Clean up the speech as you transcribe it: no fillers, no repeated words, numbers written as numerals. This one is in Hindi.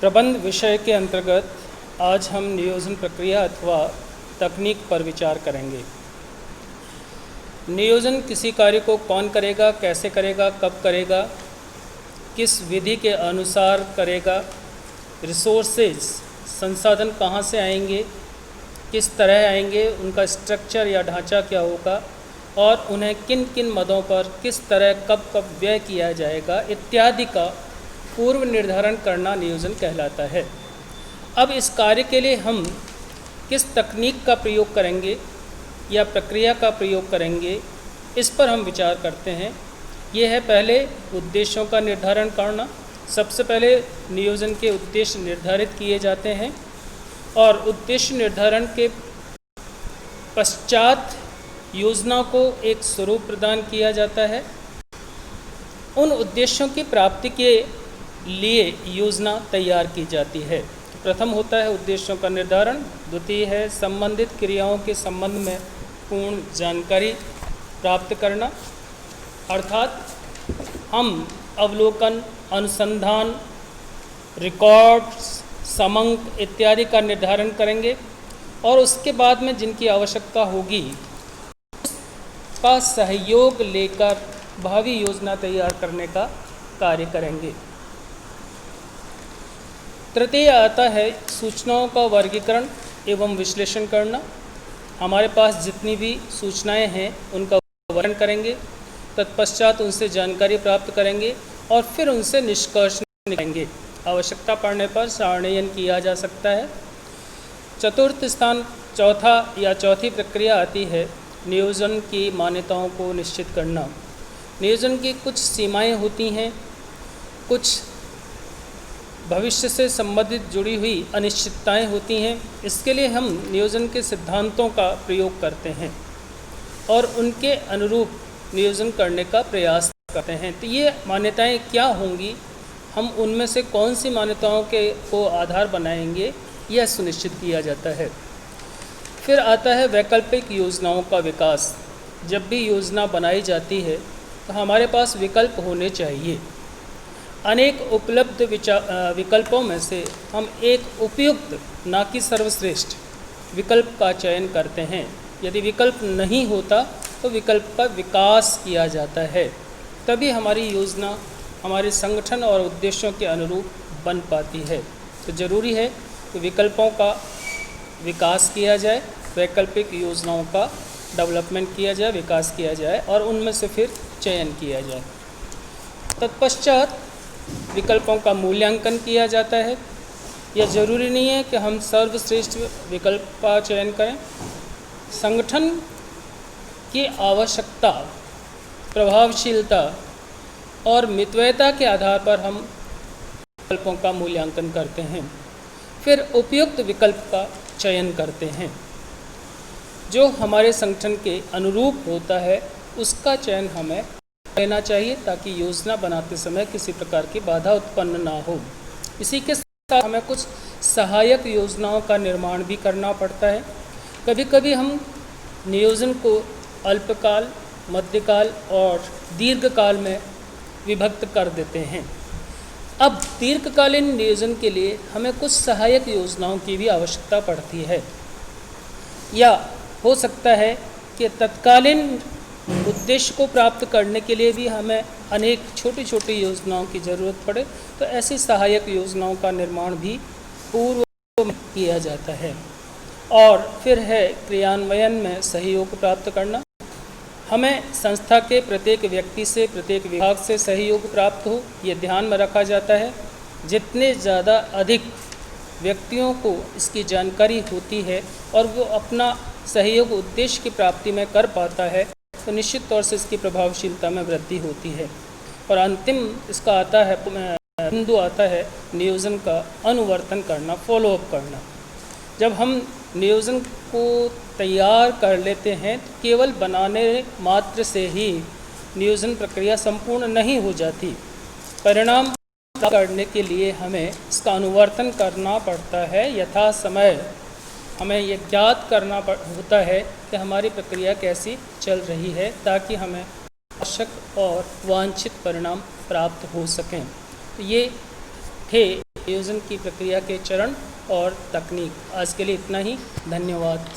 प्रबंध विषय के अंतर्गत आज हम नियोजन प्रक्रिया अथवा तकनीक पर विचार करेंगे। नियोजन किसी कार्य को कौन करेगा, कैसे करेगा, कब करेगा, किस विधि के अनुसार करेगा, रिसोर्सेज संसाधन कहाँ से आएंगे, किस तरह आएंगे, उनका स्ट्रक्चर या ढांचा क्या होगा और उन्हें किन किन मदों पर किस तरह कब कब व्यय किया जाएगा इत्यादि का पूर्व निर्धारण करना नियोजन कहलाता है। अब इस कार्य के लिए हम किस तकनीक का प्रयोग करेंगे या प्रक्रिया का प्रयोग करेंगे, इस पर हम विचार करते हैं। ये है पहले उद्देश्यों का निर्धारण करना। सबसे पहले नियोजन के उद्देश्य निर्धारित किए जाते हैं और उद्देश्य निर्धारण के पश्चात योजना को एक स्वरूप प्रदान किया जाता है। उन उद्देश्यों की प्राप्ति के लिए योजना तैयार की जाती है। प्रथम होता है उद्देश्यों का निर्धारण, द्वितीय है संबंधित क्रियाओं के संबंध में पूर्ण जानकारी प्राप्त करना, अर्थात हम अवलोकन, अनुसंधान, रिकॉर्ड्स, समंक इत्यादि का निर्धारण करेंगे और उसके बाद में जिनकी आवश्यकता होगी उसका सहयोग लेकर भावी योजना तैयार करने का कार्य करेंगे। तृतीय आता है सूचनाओं का वर्गीकरण एवं विश्लेषण करना। हमारे पास जितनी भी सूचनाएं हैं उनका वर्णन करेंगे, तत्पश्चात उनसे जानकारी प्राप्त करेंगे और फिर उनसे निष्कर्ष निकालेंगे। आवश्यकता पड़ने पर सारणीयन किया जा सकता है। चतुर्थ स्थान चौथी प्रक्रिया आती है नियोजन की मान्यताओं को निश्चित करना। नियोजन की कुछ सीमाएं होती हैं, कुछ भविष्य से संबंधित जुड़ी हुई अनिश्चितताएं होती हैं। इसके लिए हम नियोजन के सिद्धांतों का प्रयोग करते हैं और उनके अनुरूप नियोजन करने का प्रयास करते हैं। तो ये मान्यताएं क्या होंगी, हम उनमें से कौन सी मान्यताओं को आधार बनाएंगे, यह सुनिश्चित किया जाता है। फिर आता है वैकल्पिक योजनाओं का विकास। जब भी योजना बनाई जाती है तो हमारे पास विकल्प होने चाहिए। अनेक उपलब्ध विकल्पों में से हम एक उपयुक्त, ना कि सर्वश्रेष्ठ विकल्प का चयन करते हैं। यदि विकल्प नहीं होता तो विकल्प का विकास किया जाता है, तभी हमारी योजना हमारे संगठन और उद्देश्यों के अनुरूप बन पाती है। तो ज़रूरी है कि विकल्पों का विकास किया जाए, वैकल्पिक योजनाओं का डेवलपमेंट किया जाए, विकास किया जाए और उनमें से फिर चयन किया जाए। तत्पश्चात विकल्पों का मूल्यांकन किया जाता है। यह ज़रूरी नहीं है कि हम सर्वश्रेष्ठ विकल्प का चयन करें। संगठन की आवश्यकता, प्रभावशीलता और मितव्ययता के आधार पर हम विकल्पों का मूल्यांकन करते हैं। फिर उपयुक्त विकल्प का चयन करते हैं। जो हमारे संगठन के अनुरूप होता है उसका चयन हमें लेना चाहिए ताकि योजना बनाते समय किसी प्रकार की बाधा उत्पन्न ना हो। इसी के साथ हमें कुछ सहायक योजनाओं का निर्माण भी करना पड़ता है। कभी कभी हम नियोजन को अल्पकाल, मध्यकाल और दीर्घकाल में विभक्त कर देते हैं। अब दीर्घकालीन नियोजन के लिए हमें कुछ सहायक योजनाओं की भी आवश्यकता पड़ती है, या हो सकता है कि तत्कालीन उद्देश्य को प्राप्त करने के लिए भी हमें अनेक छोटी छोटी योजनाओं की ज़रूरत पड़े, तो ऐसी सहायक योजनाओं का निर्माण भी पूर्व में किया जाता है। और फिर है क्रियान्वयन में सहयोग प्राप्त करना। हमें संस्था के प्रत्येक व्यक्ति से, प्रत्येक विभाग से सहयोग प्राप्त हो, ये ध्यान में रखा जाता है। जितने ज़्यादा अधिक व्यक्तियों को इसकी जानकारी होती है और वो अपना सहयोग उद्देश्य की प्राप्ति में कर पाता है तो निश्चित तौर से इसकी प्रभावशीलता में वृद्धि होती है। और अंतिम इसका आता है बिंदु आता है नियोजन का अनुवर्तन करना, फॉलोअप करना। जब हम नियोजन को तैयार कर लेते हैं तो केवल बनाने मात्र से ही नियोजन प्रक्रिया संपूर्ण नहीं हो जाती। परिणाम करने के लिए हमें इसका अनुवर्तन करना पड़ता है। यथा समय हमें यह ज्ञात करना होता है कि हमारी प्रक्रिया कैसी चल रही है ताकि हमें आवश्यक और वांछित परिणाम प्राप्त हो सकें। तो ये थे आयोजन की प्रक्रिया के चरण और तकनीक। आज के लिए इतना ही, धन्यवाद।